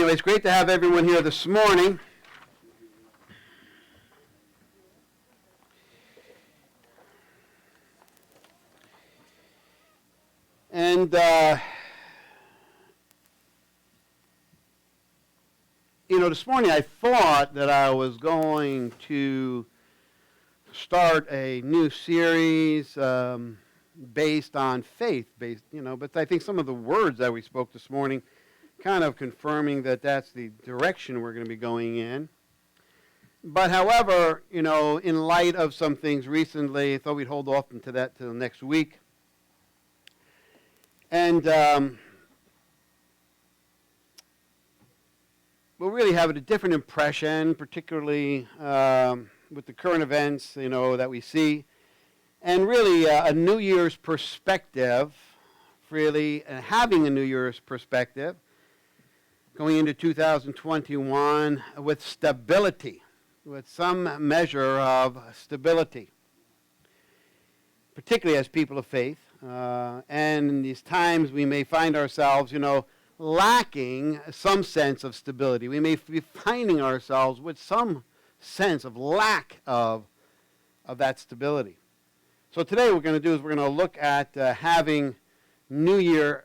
Anyway, it's great to have everyone here this morning. And, this morning I thought that I was going to start a new series based on faith, but I think some of the words that we spoke this morning kind of confirming that that's the direction we're going to be going in. But however, in light of some things recently, I thought we'd hold off into that till next week. And we'll really have a different impression, particularly with the current events, that we see. And really a New Year's perspective, really having a New Year's perspective, going into 2021 with stability, with some measure of stability, particularly as people of faith. And in these times we may find ourselves, lacking some sense of stability. We may be finding ourselves with some sense of lack of that stability. So today what we're going to do is we're going to look at having New Year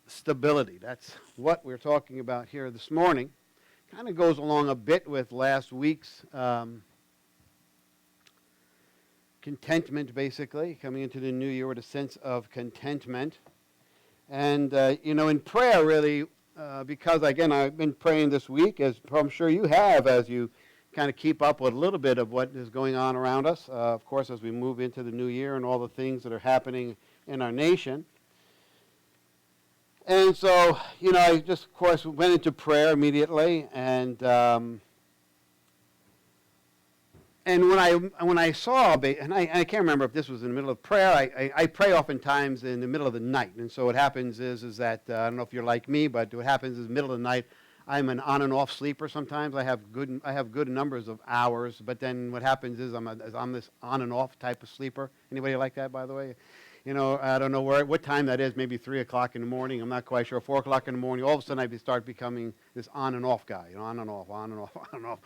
stability. That's what we're talking about here this morning. Kind of goes along a bit with last week's contentment, basically, coming into the new year with a sense of contentment. And, in prayer, really, because, again, I've been praying this week, as I'm sure you have, as you kind of keep up with a little bit of what is going on around us, of course, as we move into the new year and all the things that are happening in our nation. And so, I just, of course, went into prayer immediately, and when I saw, and I can't remember if this was in the middle of prayer. I pray oftentimes in the middle of the night, and so what happens is that I don't know if you're like me, but what happens is middle of the night, I'm an on and off sleeper. Sometimes I have good numbers of hours, but then what happens is I'm this on and off type of sleeper. Anybody like that, by the way? I don't know what time that is, maybe 3 o'clock in the morning, I'm not quite sure, 4 o'clock in the morning, all of a sudden I start becoming this on and off guy, on and off, on and off, on and off,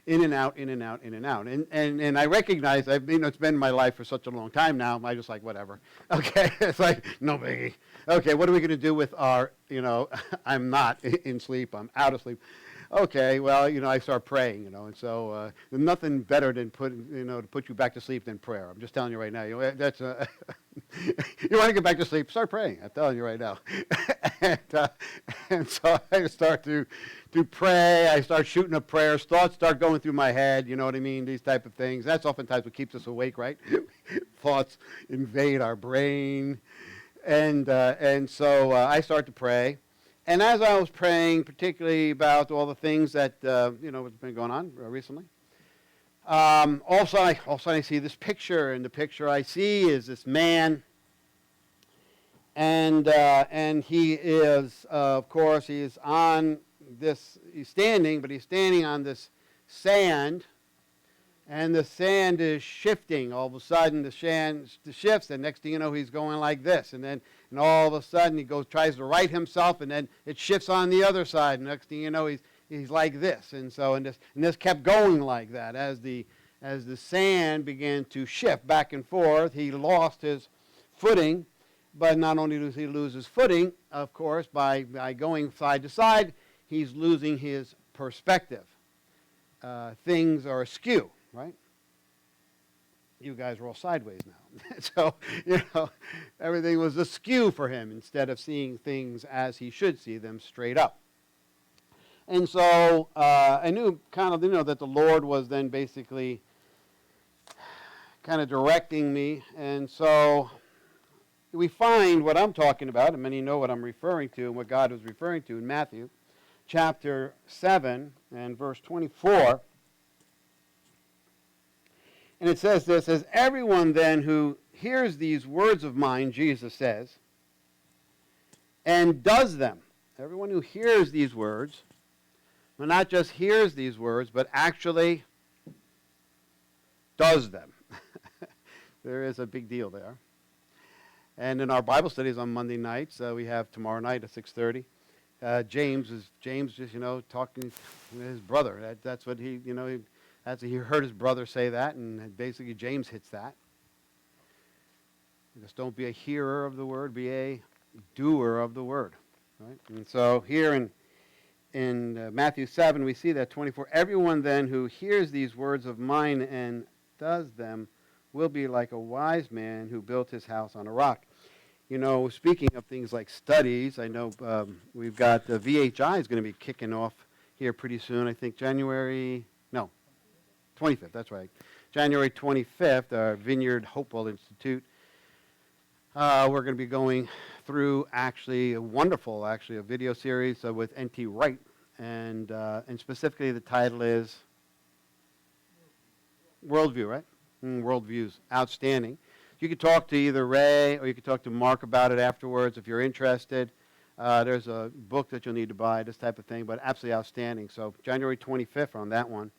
in and out, in and out, in and out. And I recognize, it's been my life for such a long time now, I just like, whatever. Okay, it's like, no biggie. Okay, what are we going to do with our, I'm not in sleep, I'm out of sleep. Okay, well, I start praying, and so there's nothing better than to put you back to sleep than prayer. I'm just telling you right now. That's you want to get back to sleep, start praying. I'm telling you right now. and so I start to pray. I start shooting up prayers. Thoughts start going through my head. You know what I mean? These type of things. That's oftentimes what keeps us awake, right? Thoughts invade our brain, and so I start to pray. And as I was praying, particularly about all the things that, what's been going on recently, also I see this picture, and the picture I see is this man, and he is, of course, he's standing on this sand, and the sand is shifting. All of a sudden, the sand shifts, and next thing you know, he's going like this, and all of a sudden he tries to right himself, and then it shifts on the other side. And next thing you know, he's like this, and this kept going like that as the sand began to shift back and forth. He lost his footing, but not only does he lose his footing, of course, by going side to side, he's losing his perspective. Things are askew, right? You guys are all sideways now. So, everything was askew for him instead of seeing things as he should see them straight up. And so I knew that the Lord was then basically kind of directing me. And so we find what I'm talking about, and many know what I'm referring to and what God was referring to in Matthew chapter 7 and verse 24. And it says this, as everyone then who hears these words of mine, Jesus says, and does them. Everyone who hears these words, well, not just hears these words, but actually does them. There is a big deal there. And in our Bible studies on Monday nights, we have tomorrow night at 6:30, James just, talking to his brother. That's what he heard his brother say that, and basically James hits that. Just don't be a hearer of the word, be a doer of the word. Right? And so here in Matthew 7, we see that 24. Everyone then who hears these words of mine and does them will be like a wise man who built his house on a rock. Speaking of things like studies, I know we've got VHI is going to be kicking off here pretty soon. I think 25th, that's right. January 25th, our Vineyard Hopewell Institute. We're going to be going through a video series with N.T. Wright, and specifically the title is Worldview, right? Worldview's outstanding. You could talk to either Ray or you could talk to Mark about it afterwards if you're interested. There's a book that you'll need to buy, this type of thing, but absolutely outstanding. So January 25th on that one.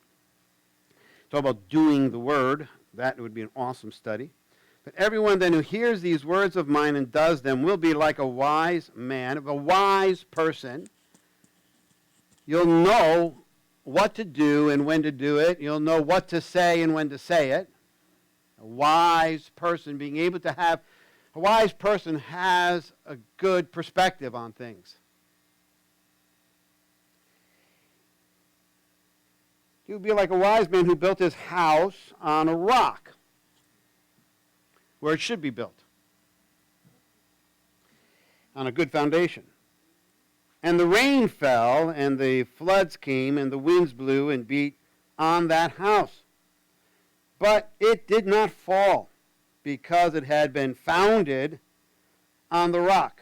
Talk about doing the word. That would be an awesome study. But everyone then who hears these words of mine and does them will be like a wise man, a wise person. You'll know what to do and when to do it. You'll know what to say and when to say it. A wise person a wise person has a good perspective on things. He would be like a wise man who built his house on a rock, where it should be built, on a good foundation. And the rain fell, and the floods came, and the winds blew and beat on that house. But it did not fall, because it had been founded on the rock.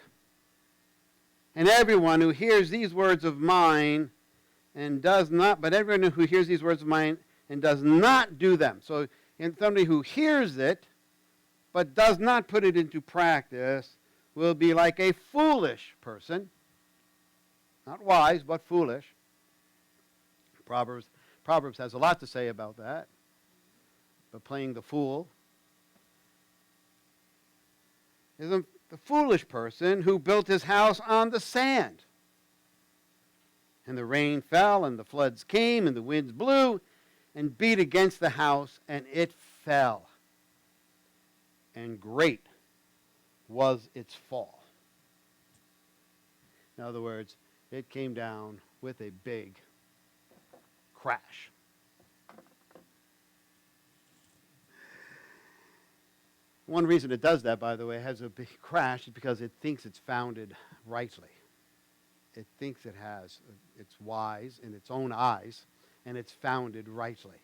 And everyone who hears these words of mine and does not, but everyone who hears these words of mine and does not do them. So, somebody who hears it, but does not put it into practice, will be like a foolish person. Not wise, but foolish. Proverbs has a lot to say about that. But playing the fool is the foolish person who built his house on the sand. And the rain fell, and the floods came, and the winds blew, and beat against the house, and it fell. And great was its fall. In other words, it came down with a big crash. One reason it does that, by the way, has a big crash, is because it thinks it's founded rightly. It thinks it's wise in its own eyes, and it's founded rightly.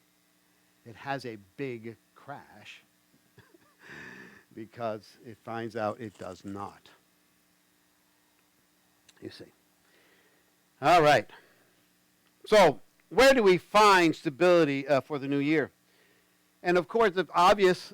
It has a big crash because it finds out it does not. You see. All right. So, where do we find stability for the new year? And of course, the obvious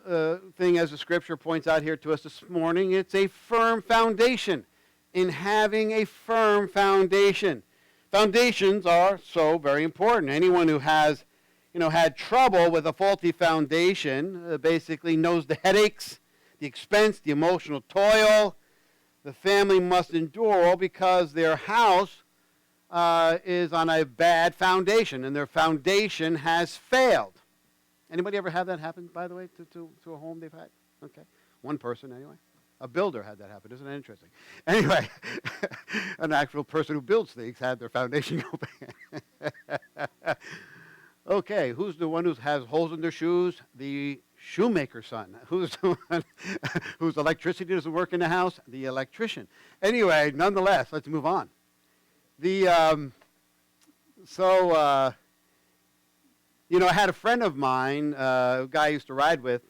thing, as the scripture points out here to us this morning, it's a firm foundation. In having a firm foundation. Foundations are so very important. Anyone who has, had trouble with a faulty foundation basically knows the headaches, the expense, the emotional toil the family must endure, all because their house is on a bad foundation, and their foundation has failed. Anybody ever have that happen, by the way, to a home they've had? Okay. One person, anyway. A builder had that happen. Isn't that interesting? Anyway, an actual person who builds things had their foundation go bad. Okay, who's the one who has holes in their shoes? The shoemaker's son. Who's the one whose electricity doesn't work in the house? The electrician. Anyway, nonetheless, let's move on. I had a friend of mine, a guy I used to ride with,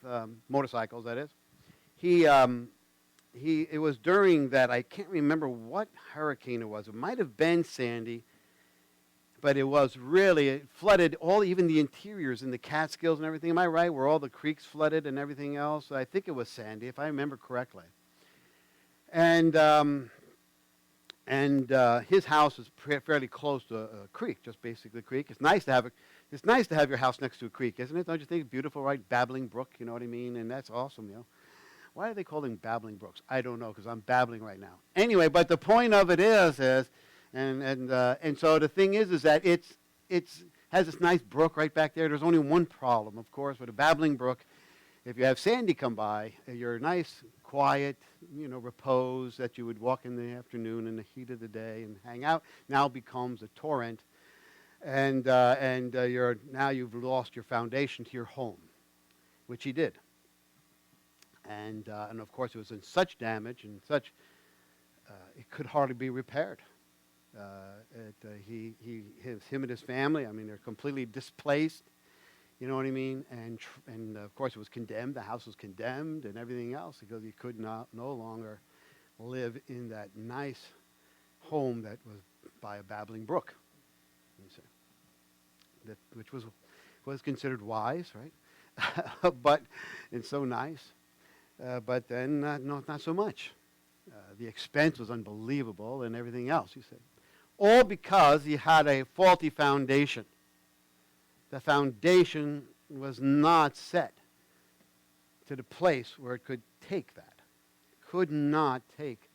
motorcycles, that is. It was during that, I can't remember what hurricane it was. It might have been Sandy, but it flooded even the interiors in the Catskills and everything. Am I right? Where all the creeks flooded and everything else? I think it was Sandy, if I remember correctly. And his house is fairly close to a creek, just basically a creek. It's nice to have your house next to a creek, isn't it? Don't you think? Beautiful, right? Babbling brook, you know what I mean? And that's awesome, Why are they calling babbling brooks? I don't know, because I'm babbling right now. Anyway, but the point of it is And so the thing is that it's has this nice brook right back there. There's only one problem, of course, with a babbling brook. If you have Sandy come by, your nice, quiet, repose that you would walk in the afternoon in the heat of the day and hang out now becomes a torrent, and now you've lost your foundation to your home, which he did. And of course, it was in such damage and such it could hardly be repaired. Him and his family, I mean, they're completely displaced. You know what I mean? And of course, it was condemned. The house was condemned and everything else because he could no longer live in that nice home that was by a babbling brook. You see, which was considered wise, right? But it's so nice. But then not so much. The expense was unbelievable and everything else, you see. All because he had a faulty foundation. The foundation was not set to the place where it could take that. Could not take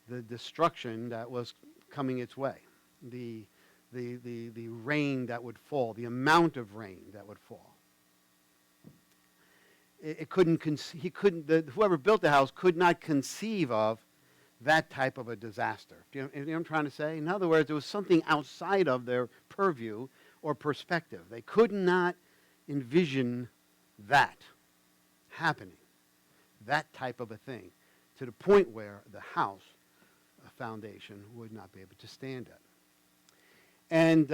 the destruction that was coming its way. The rain that would fall, the amount of rain that would fall. Whoever built the house could not conceive of that type of a disaster. Do you know what I'm trying to say? In other words, there was something outside of their purview or perspective. They could not envision that happening, that type of a thing, to the point where the house foundation would not be able to stand it. And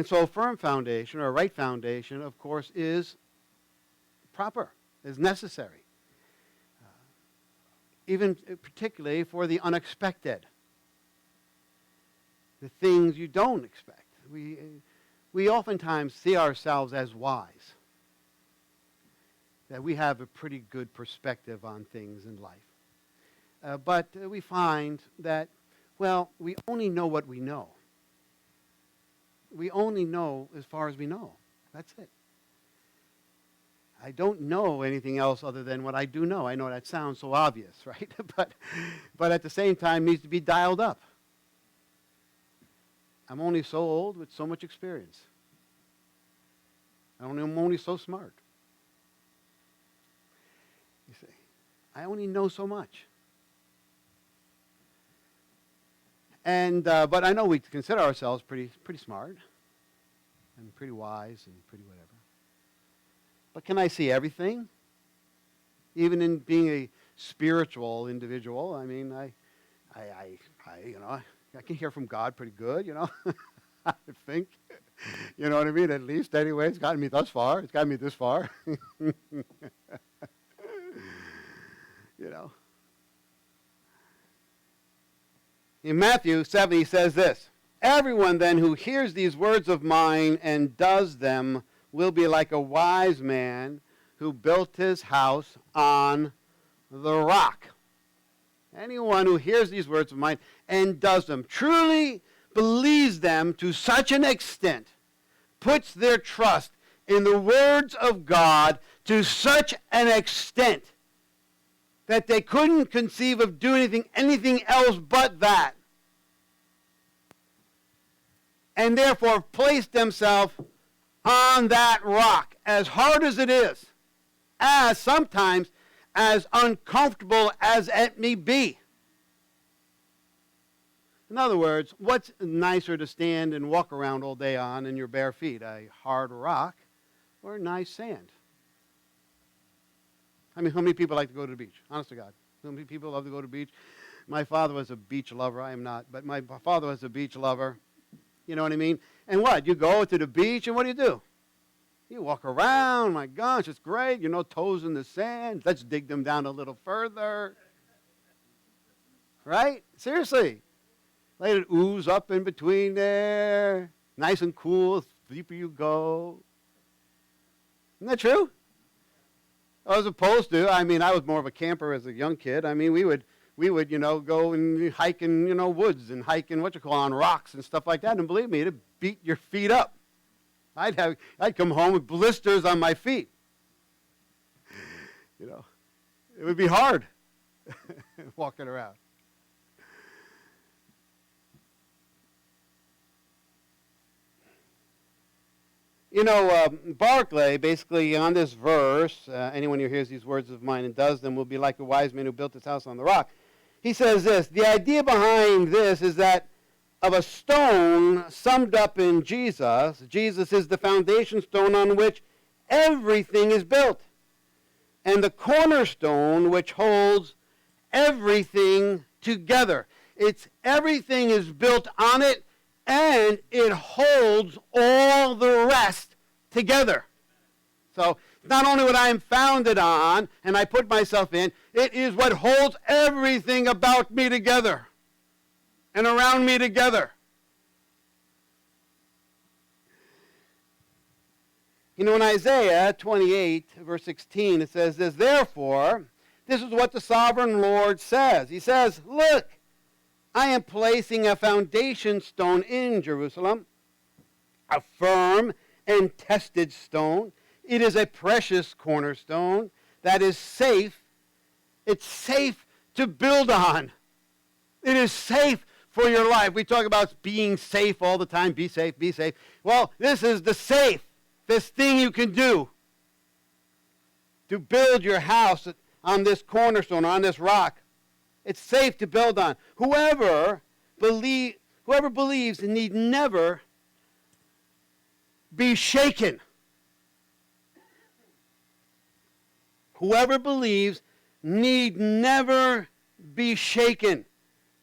so a firm foundation or a right foundation, of course, is proper, is necessary. Even particularly for the unexpected, the things you don't expect. We oftentimes see ourselves as wise, that we have a pretty good perspective on things in life. But we find that, well, we only know what we know. We only know as far as we know. That's it. I don't know anything else other than what I do know. I know that sounds so obvious, right? but at the same time needs to be dialed up. I'm only so old with so much experience. I'm only so smart. You see, I only know so much. And but I know we consider ourselves pretty smart and pretty wise and pretty whatever. But can I see everything? Even in being a spiritual individual, I mean, I can hear from God pretty good, I think. You know what I mean? At least, anyway, it's gotten me thus far. It's gotten me this far. In Matthew 7, he says this, "Everyone then who hears these words of mine and does them will be like a wise man who built his house on the rock." Anyone who hears these words of mine and does them, truly believes them to such an extent, puts their trust in the words of God to such an extent that they couldn't conceive of doing anything else but that, and therefore placed themselves on that rock, as hard as it is, as sometimes as uncomfortable as it may be. In other words, what's nicer to stand and walk around all day on in your bare feet, a hard rock or nice sand? I mean, how many people like to go to the beach? Honest to God. How many people love to go to the beach? My father was a beach lover. I am not, but my father was a beach lover. You know what I mean? And what? You go to the beach and what do? You walk around. My gosh, it's great. Toes in the sand. Let's dig them down a little further. Right? Seriously. Let it ooze up in between there. Nice and cool. Deeper you go. Isn't that true? As opposed to, I was more of a camper as a young kid. We would go and hike in, woods and hike in on rocks and stuff like that. And believe me, it'd beat your feet up. I'd come home with blisters on my feet. It would be hard walking around. You know, Barclay, basically on this verse, anyone who hears these words of mine and does them will be like the wise man who built his house on the rock. He says this, the idea behind this is that of a stone summed up in Jesus. Jesus is the foundation stone on which everything is built, and the cornerstone which holds everything together. It's everything is built on it, and it holds all the rest together. So it's not only what I am founded on and I put myself in, it is what holds everything about me together and around me together. You know, in Isaiah 28, verse 16, it says this, therefore, this is what the sovereign Lord says. He says, look, I am placing a foundation stone in Jerusalem, a firm and tested stone. It is a precious cornerstone that is safe. It's safe to build on. It is safe for your life. We talk about being safe all the time. Be safe, be safe. Well, this is the safest thing you can do. To build your house on this cornerstone, on this rock. It's safe to build on. Whoever believes need never be shaken. Whoever believes need never be shaken.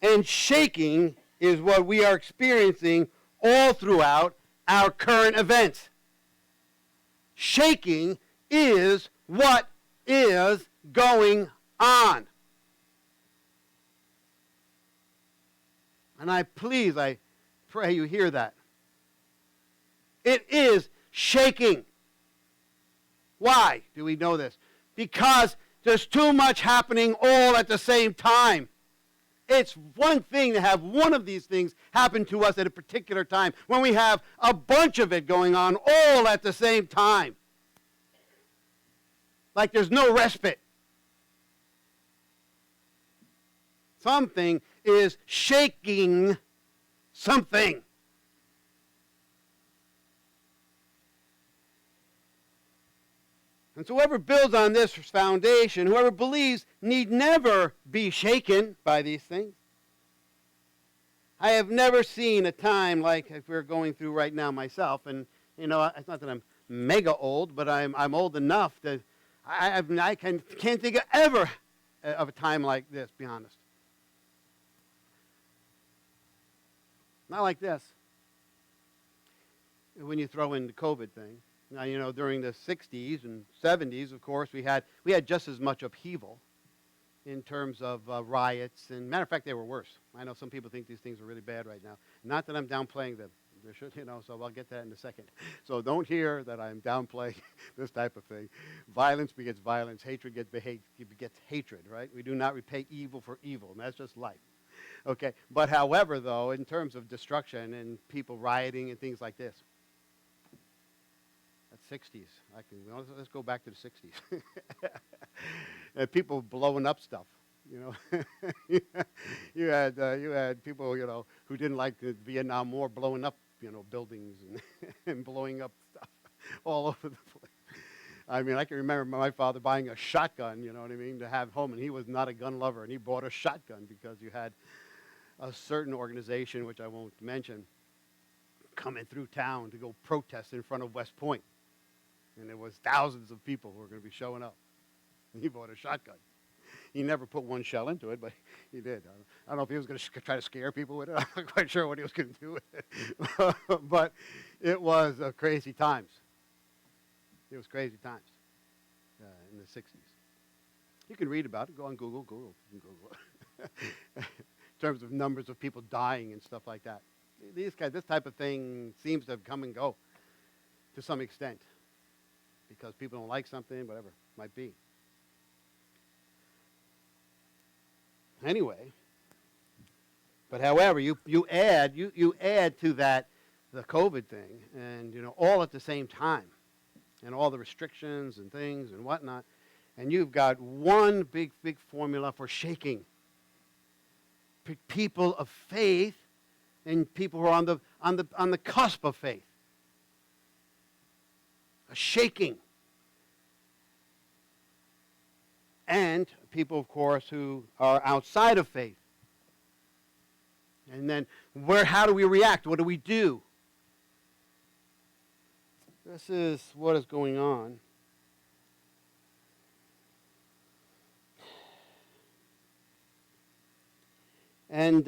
And shaking is what we are experiencing all throughout our current events. Shaking is what is going on. And I pray you hear that. It is shaking. Why do we know this? Because there's too much happening all at the same time. It's one thing to have one of these things happen to us at a particular time, when we have a bunch of it going on all at the same time. Like there's no respite. Something is shaking something. And so whoever builds on this foundation, whoever believes, need never be shaken by these things. I have never seen a time like we're going through right now myself. And, you know, it's not that I'm mega old, but I'm old enough that I can't think of ever of a time like this, to be honest. Not like this. When you throw in the COVID thing. Now, you know, during the 60s and 70s, of course, we had just as much upheaval in terms of riots. And matter of fact, they were worse. I know some people think these things are really bad right now. Not that I'm downplaying them. There should, you know, so I'll get that in a second. So don't hear that I'm downplaying this type of thing. Violence begets violence. Hatred begets hatred, right? We do not repay evil for evil, and that's just life. Okay, but however, though, in terms of destruction and people rioting and things like this, that's 60s. Let's go back to the 60s. And people blowing up stuff, you know. you had people, you know, who didn't like the Vietnam War blowing up, you know, buildings and blowing up stuff all over the place. I mean, I can remember my father buying a shotgun, you know what I mean, to have home, and he was not a gun lover, and he bought a shotgun because you had a certain organization, which I won't mention, coming through town to go protest in front of West Point. And there was thousands of people who were going to be showing up. And he bought a shotgun. He never put one shell into it, but he did. I don't know if he was going to try to scare people with it. I'm not quite sure what he was going to do with it. But it was crazy times. It was crazy times in the 60s. You can read about it. Go on Google. You can Google it. In terms of numbers of people dying and stuff like that. This type of thing seems to have come and go to some extent because people don't like something, whatever it might be. Anyway, but however, you add to that the COVID thing, and you know, all at the same time, and all the restrictions and things and whatnot, and you've got one big formula for shaking people of faith and people who are on the cusp of faith. shaking. And people, of course, who are outside of faith. And then how do we react? What do we do? This is what is going on. And,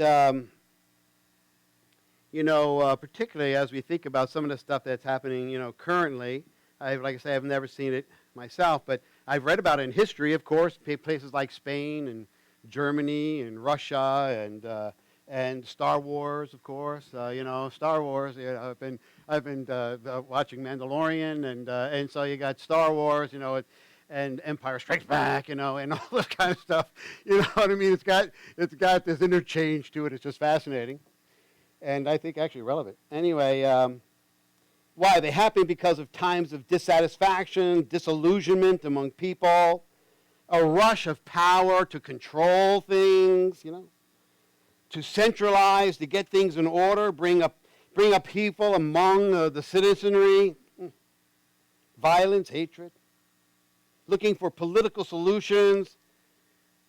particularly as we think about some of the stuff that's happening, currently, like I say, I've never seen it myself, but I've read about it in history, of course, places like Spain and Germany and Russia and Star Wars, of course. Star Wars. I've been watching Mandalorian, and so you got Star Wars, and Empire Strikes Back, and all this kind of stuff. You know what I mean? It's got this interchange to it. It's just fascinating, and I think actually relevant. Anyway, why? They happen because of times of dissatisfaction, disillusionment among people, a rush of power to control things, to centralize, to get things in order, bring up people among the citizenry, violence, hatred, looking for political solutions,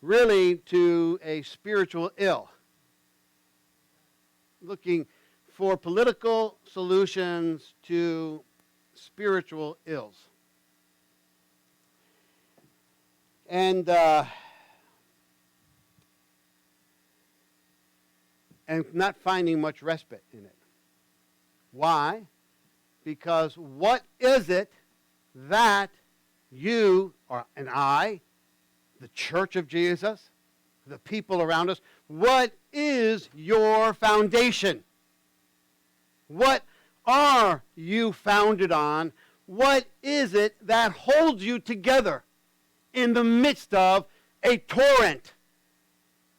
really to a spiritual ill. Looking for political solutions to spiritual ills. And not finding much respite in it. Why? Because what is it that you and I, the church of Jesus, the people around us, what is your foundation? What are you founded on? What is it that holds you together in the midst of a torrent?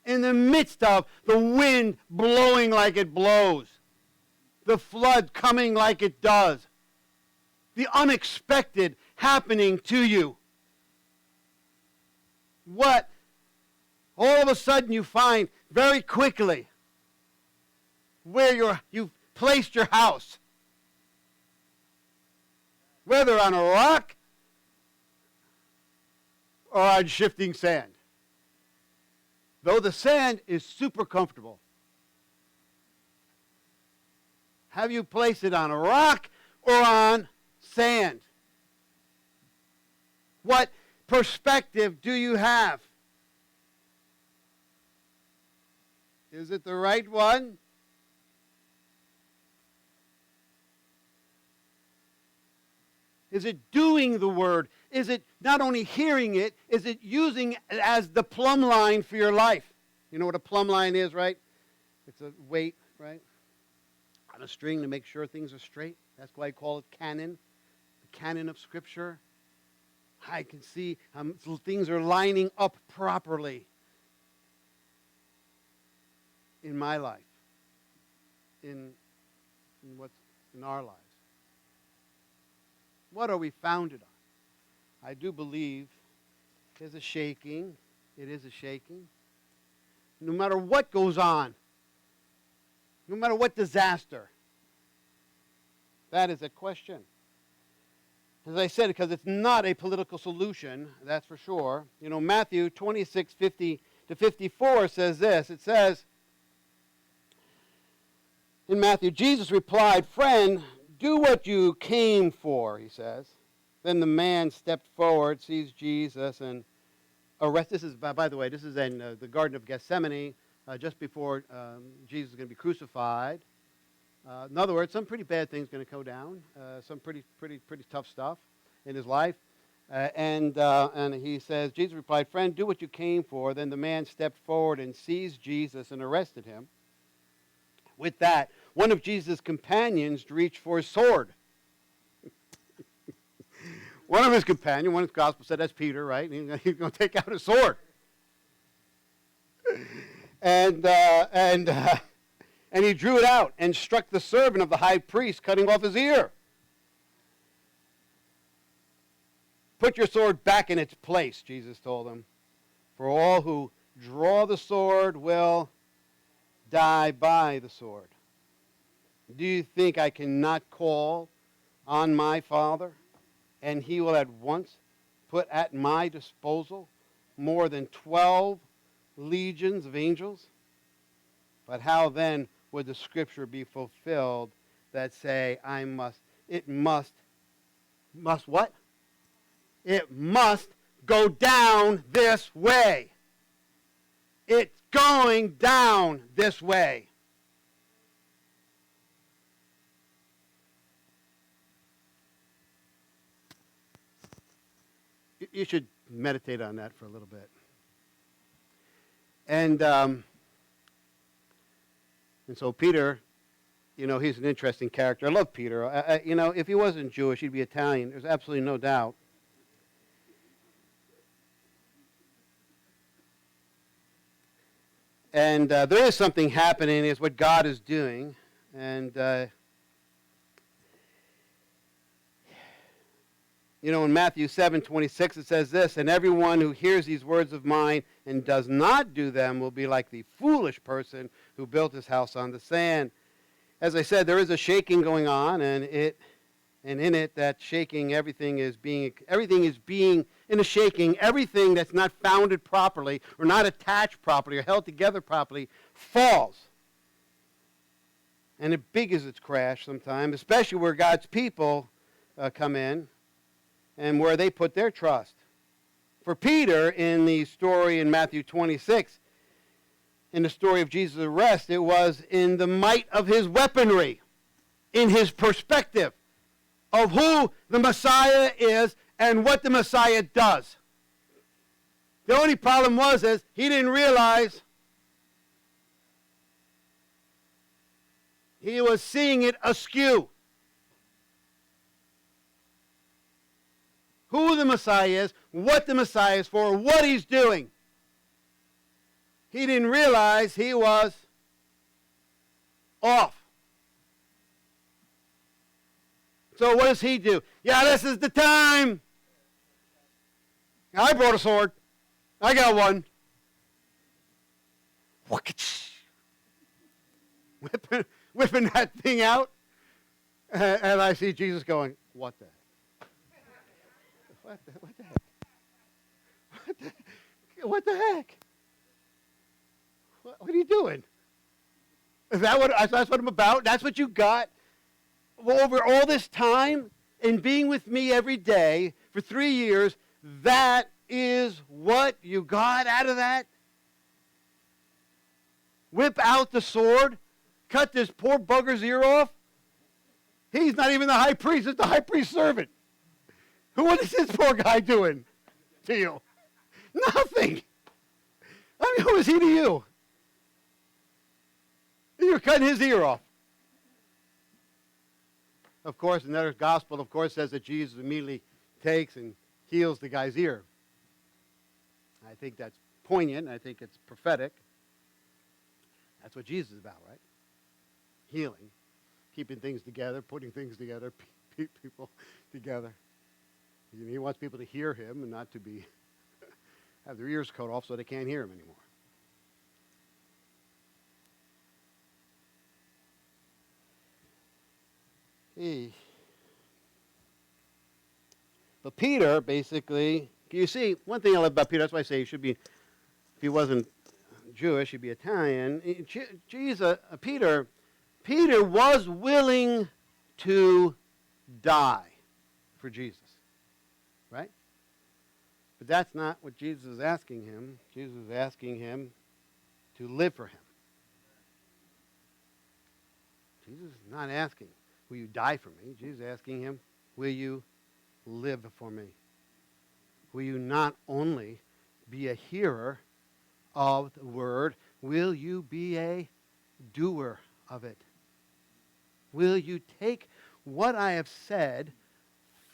In the midst of the wind blowing like it blows, the flood coming like it does, the unexpected happening to you. What all of a sudden you find very quickly where you've placed your house, whether on a rock or on shifting sand. Though the sand is super comfortable. Have you placed it on a rock or on sand? What perspective do you have? Is it the right one? Is it doing the word? Is it not only hearing it, is it using it as the plumb line for your life? You know what a plumb line is, right? It's a weight, right? On a string to make sure things are straight. That's why I call it canon. The canon of Scripture. I can see things are lining up properly in my life, in what's in our lives. What are we founded on? I do believe there's a shaking. It is a shaking. No matter what goes on, no matter what disaster, that is a question. As I said, because it's not a political solution, that's for sure. Matthew 26:50-54 says this. It says, in Matthew, Jesus replied, "Friend, do what you came for," he says. Then the man stepped forward, sees Jesus, and arrests. This is, by the way, this is in the Garden of Gethsemane, just before Jesus is going to be crucified. In other words, some pretty bad things going to go down. Some pretty tough stuff in his life. And he says, Jesus replied, "Friend, do what you came for." Then the man stepped forward and seized Jesus and arrested him. With that, one of Jesus' companions reached for his sword. One of his companions, one of the Gospels said that's Peter, right? He's going to take out his sword. And he drew it out and struck the servant of the high priest, cutting off his ear. "Put your sword back in its place," Jesus told him. "For all who draw the sword will die by the sword. Do you think I cannot call on my Father, and he will at once put at my disposal more than 12 legions of angels? But how then would the scripture be fulfilled that say, it must what? It must go down this way. It's going down this way. You should meditate on that for a little bit. And so Peter, he's an interesting character. I love Peter. If he wasn't Jewish, he'd be Italian. There's absolutely no doubt. And there is something happening. It's what God is doing. And, in Matthew 7:26, it says this, and everyone who hears these words of mine and does not do them will be like the foolish person who built his house on the sand. As I said, there is a shaking going on, and in it, that shaking, everything is being in a shaking, everything that's not founded properly or not attached properly or held together properly falls. And it big as its crash sometimes, especially where God's people come in and where they put their trust. For Peter, in the story in Matthew 26, in the story of Jesus' arrest, it was in the might of his weaponry, in his perspective of who the Messiah is and what the Messiah does. The only problem is he didn't realize he was seeing it askew. Who the Messiah is, what the Messiah is for, what he's doing. He didn't realize he was off. So what does he do? Yeah, this is the time. I brought a sword. I got one. Whipping that thing out. And I see Jesus going, what the heck? What the heck? What the heck? What are you doing? That's what I'm about? That's what you got? Over all this time and being with me every day for 3 years, that is what you got out of that? Whip out the sword? Cut this poor bugger's ear off? He's not even the high priest. It's the high priest's servant. What is this poor guy doing to you? Nothing. I mean, who is he to you? You're cutting his ear off. Of course, another gospel, says that Jesus immediately takes and heals the guy's ear. I think that's poignant. I think it's prophetic. That's what Jesus is about, right? Healing. Keeping things together, putting things together, people together. He wants people to hear him and not to be have their ears cut off so they can't hear him anymore. But Peter, basically, you see, one thing I love about Peter, that's why I say he should be, if he wasn't Jewish, he'd be Italian. Peter was willing to die for Jesus. Right? But that's not what Jesus is asking him. Jesus is asking him to live for him. Jesus is not asking, will you die for me? Jesus is asking him, will you live for me? Will you not only be a hearer of the word, will you be a doer of it? Will you take what I have said,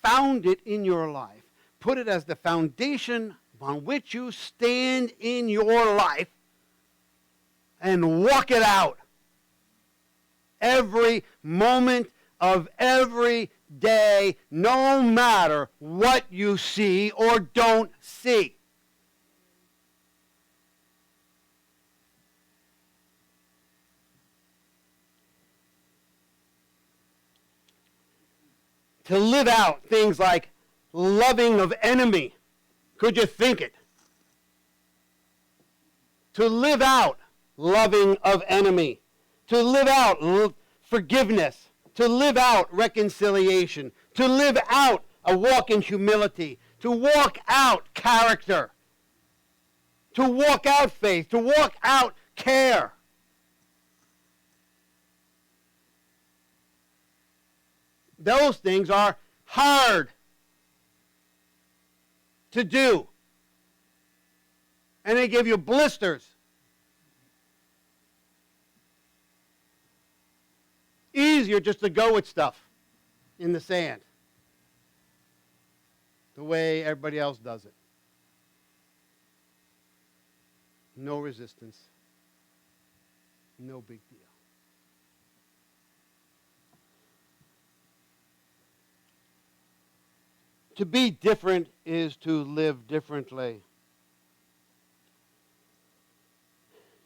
found it in your life, put it as the foundation on which you stand in your life, and walk it out every moment of every day, no matter what you see or don't see. To live out things like loving of enemy. Could you think it? To live out loving of enemy. To live out forgiveness. To live out reconciliation. To live out a walk in humility. To walk out character. To walk out faith. To walk out care. Those things are hard to do. And they give you blisters. Easier just to go with stuff in the sand. The way everybody else does it. No resistance. No big deal. To be different is to live differently.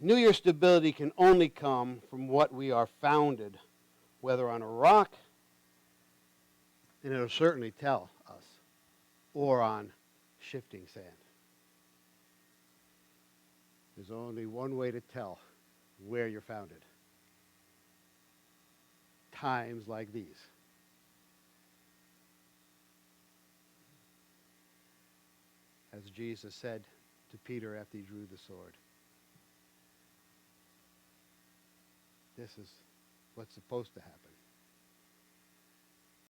New Year stability can only come from what we are founded, whether on a rock, and it'll certainly tell us, or on shifting sand. There's only one way to tell where you're founded. Times like these. As Jesus said to Peter after he drew the sword. This is what's supposed to happen.